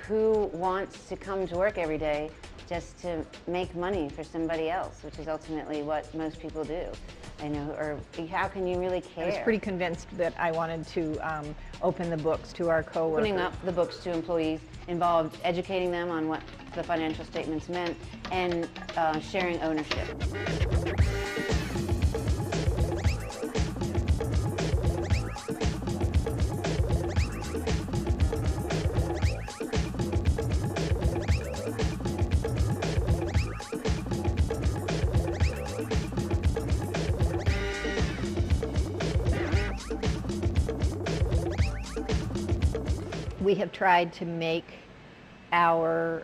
who wants to come to work every day just to make money for somebody else, which is ultimately what most people do. Or how can you really care? I was pretty convinced that I wanted to open the books to our coworkers. Opening up the books to employees involved educating them on what the financial statements meant and sharing ownership. We have tried to make our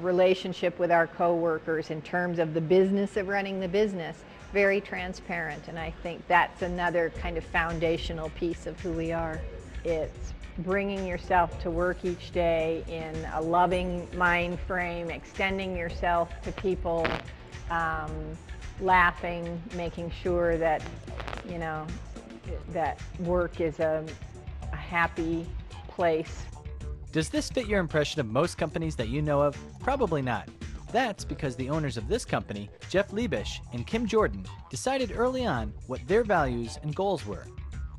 relationship with our coworkers in terms of the business of running the business very transparent, and I think that's another kind of foundational piece of who we are. It's bringing yourself to work each day in a loving mind frame, extending yourself to people, laughing, making sure that, you know, that work is a happy place. Does this fit your impression of most companies that you know of? Probably not. That's because the owners of this company, Jeff Liebisch and Kim Jordan, decided early on what their values and goals were.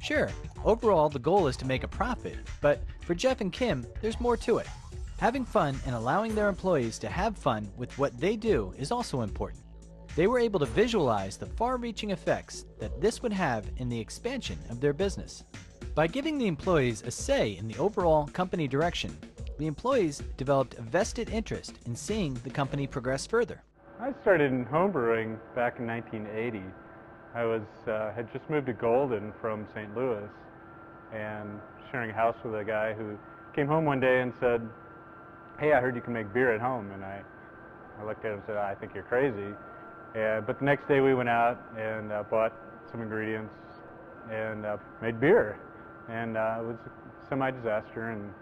Sure, overall the goal is to make a profit, but for Jeff and Kim, there's more to it. Having fun and allowing their employees to have fun with what they do is also important. They were able to visualize the far-reaching effects that this would have in the expansion of their business. By giving the employees a say in the overall company direction, the employees developed a vested interest in seeing the company progress further. I started in homebrewing back in 1980. I had just moved to Golden from St. Louis and sharing a house with a guy who came home one day and said, "Hey, I heard you can make beer at home." And I looked at him and said, "I think you're crazy." But the next day we went out and bought some ingredients and made beer. And it was a semi-disaster and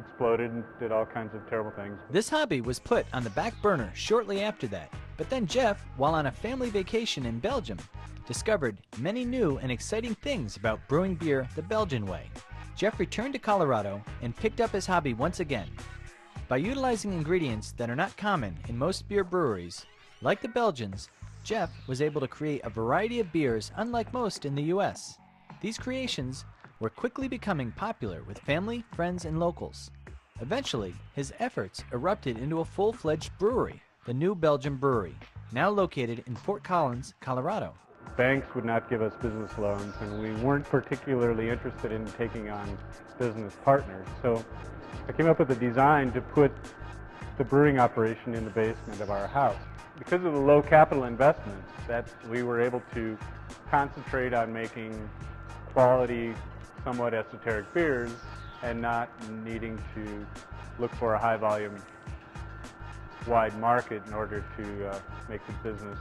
exploded and did all kinds of terrible things. This hobby was put on the back burner shortly after that, but then Jeff, while on a family vacation in Belgium, discovered many new and exciting things about brewing beer the Belgian way. Jeff returned to Colorado and picked up his hobby once again. By utilizing ingredients that are not common in most beer breweries, like the Belgians, Jeff was able to create a variety of beers unlike most in the US. These creations were quickly becoming popular with family, friends, and locals. Eventually, his efforts erupted into a full-fledged brewery, the New Belgium Brewery, now located in Fort Collins, Colorado. Banks would not give us business loans, and we weren't particularly interested in taking on business partners. So I came up with a design to put the brewing operation in the basement of our house. Because of the low capital investments, that we were able to concentrate on making quality, somewhat esoteric beers and not needing to look for a high volume wide market in order to make the business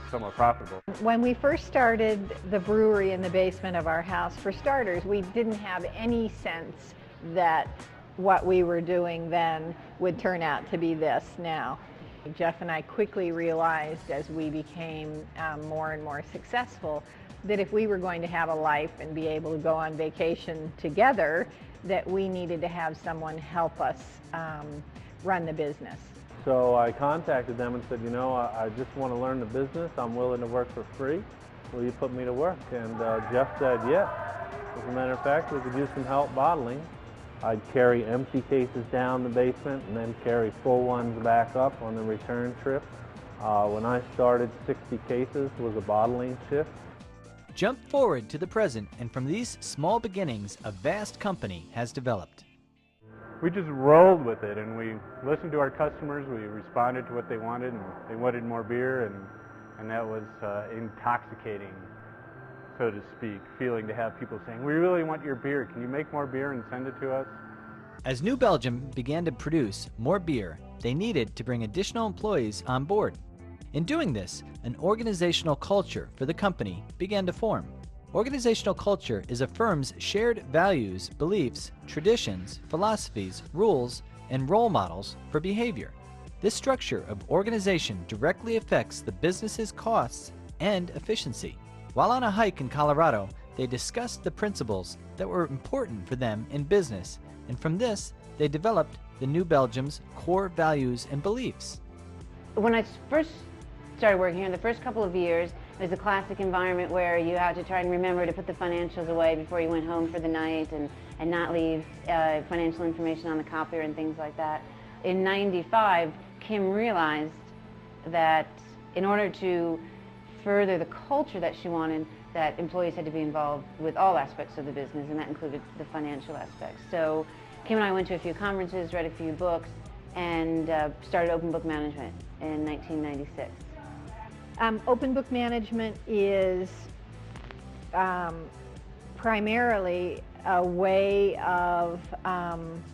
somewhat profitable. When we first started the brewery in the basement of our house, for starters, we didn't have any sense that what we were doing then would turn out to be this now. Jeff and I quickly realized as we became more and more successful that if we were going to have a life and be able to go on vacation together, that we needed to have someone help us run the business. So I contacted them and said, you know, I just want to learn the business. I'm willing to work for free. Will you put me to work? And Jeff said, yeah. As a matter of fact, we could use some help bottling. I'd carry empty cases down the basement and then carry full ones back up on the return trip. When I started, 60 cases was a bottling shift. Jump forward to the present, and from these small beginnings, a vast company has developed. We just rolled with it, and we listened to our customers. We responded to what they wanted, and they wanted more beer, and that was intoxicating, so to speak, feeling to have people saying, "We really want your beer. Can you make more beer and send it to us?" As New Belgium began to produce more beer, they needed to bring additional employees on board. In doing this, an organizational culture for the company began to form. Organizational culture is a firm's shared values, beliefs, traditions, philosophies, rules, and role models for behavior. This structure of organization directly affects the business's costs and efficiency. While on a hike in Colorado, they discussed the principles that were important for them in business And from this, they developed the New Belgium's core values and beliefs. When I first started working here, in the first couple of years, it was a classic environment where you had to try and remember to put the financials away before you went home for the night and not leave financial information on the copier and things like that. In '95, Kim realized that in order to further the culture that she wanted, that employees had to be involved with all aspects of the business, and that included the financial aspects. So Kim and I went to a few conferences, read a few books, and started Open Book Management in 1996. Open book management is primarily a way of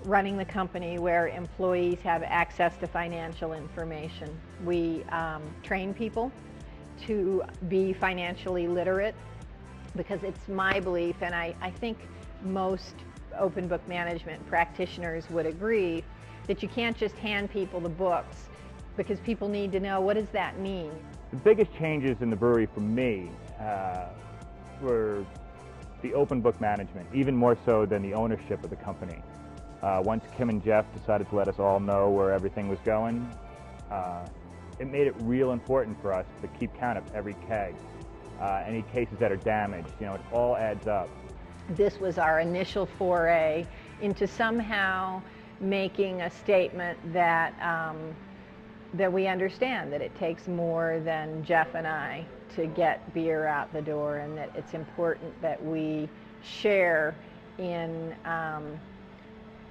running the company where employees have access to financial information. We train people to be financially literate, because it's my belief, and I think most open book management practitioners would agree, that you can't just hand people the books, because people need to know, what does that mean? The biggest changes in the brewery for me were the open book management, even more so than the ownership of the company. Once Kim and Jeff decided to let us all know where everything was going, it made it real important for us to keep count of every keg. Any cases that are damaged, it all adds up. This was our initial foray into somehow making a statement that that we understand that it takes more than Jeff and I to get beer out the door, and that it's important that we share in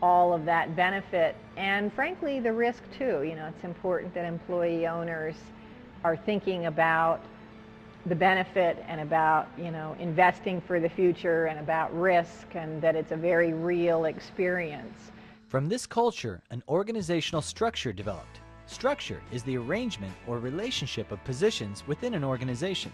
all of that benefit, and frankly the risk too. It's important that employee owners are thinking about the benefit and about investing for the future and about risk, and that it's a very real experience. From this culture, an organizational structure developed. Structure is the arrangement or relationship of positions within an organization.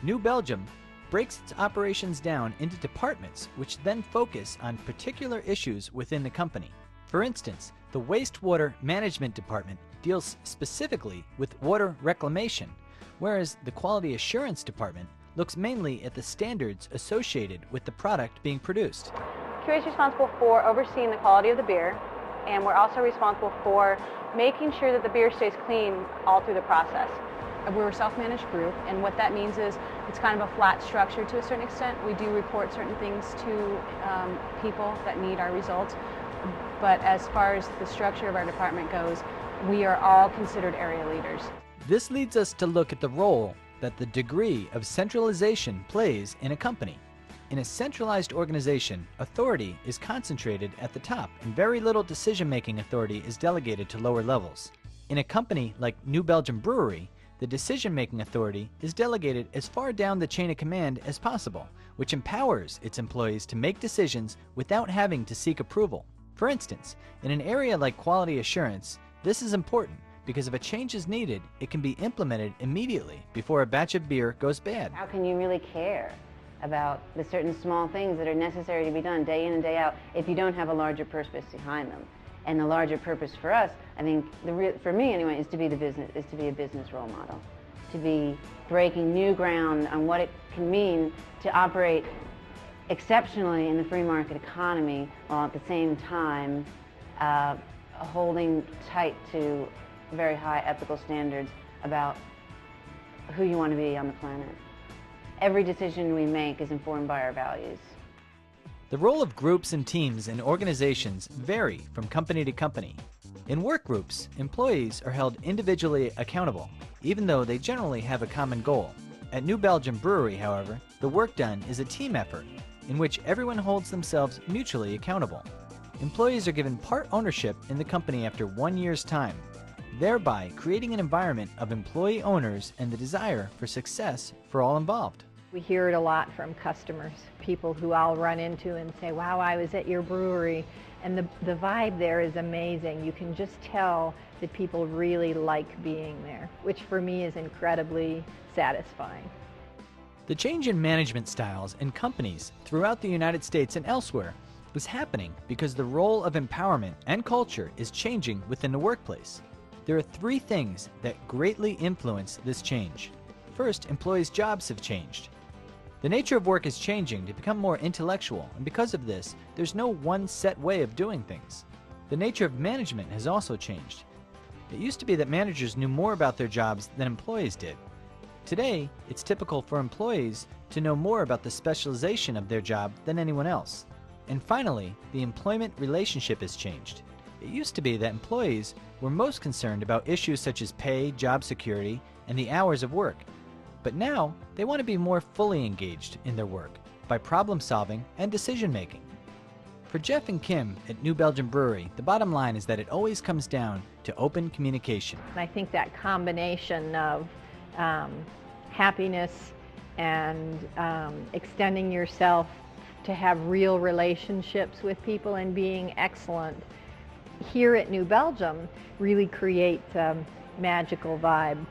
New Belgium breaks its operations down into departments which then focus on particular issues within the company. For instance, the Wastewater Management Department deals specifically with water reclamation, whereas the Quality Assurance Department looks mainly at the standards associated with the product being produced. QA is responsible for overseeing the quality of the beer, and we're also responsible for making sure that the beer stays clean all through the process. We're a self-managed group, and what that means is it's kind of a flat structure to a certain extent. We do report certain things to people that need our results, but as far as the structure of our department goes, we are all considered area leaders. This leads us to look at the role that the degree of centralization plays in a company. In a centralized organization, authority is concentrated at the top, and very little decision-making authority is delegated to lower levels. In a company like New Belgium Brewery, the decision-making authority is delegated as far down the chain of command as possible, which empowers its employees to make decisions without having to seek approval. For instance, in an area like quality assurance, this is important because if a change is needed, it can be implemented immediately before a batch of beer goes bad. How can you really care about the certain small things that are necessary to be done day in and day out if you don't have a larger purpose behind them? And the larger purpose for us, I think, for me anyway, is to be a business role model, to be breaking new ground on what it can mean to operate exceptionally in the free market economy, while at the same time holding tight to very high ethical standards about who you want to be on the planet. Every decision we make is informed by our values. The role of groups and teams in organizations vary from company to company. In work groups, employees are held individually accountable, even though they generally have a common goal. At New Belgium Brewery, however, the work done is a team effort, in which everyone holds themselves mutually accountable. Employees are given part ownership in the company after 1 year's time, thereby creating an environment of employee owners and the desire for success for all involved. We hear it a lot from customers, people who I'll run into and say, wow, I was at your brewery, and the vibe there is amazing. You can just tell that people really like being there, which for me is incredibly satisfying. The change in management styles in companies throughout the United States and elsewhere is happening because the role of empowerment and culture is changing within the workplace. There are 3 things that greatly influence this change. First, employees' jobs have changed. The nature of work is changing to become more intellectual, and because of this, there's no one set way of doing things. The nature of management has also changed. It used to be that managers knew more about their jobs than employees did. Today, it's typical for employees to know more about the specialization of their job than anyone else. And finally, the employment relationship has changed. It used to be that employees were most concerned about issues such as pay, job security, and the hours of work. But now, they want to be more fully engaged in their work by problem solving and decision making. For Jeff and Kim at New Belgium Brewery, the bottom line is that it always comes down to open communication. And I think that combination of happiness and extending yourself to have real relationships with people and being excellent here at New Belgium really creates a magical vibe.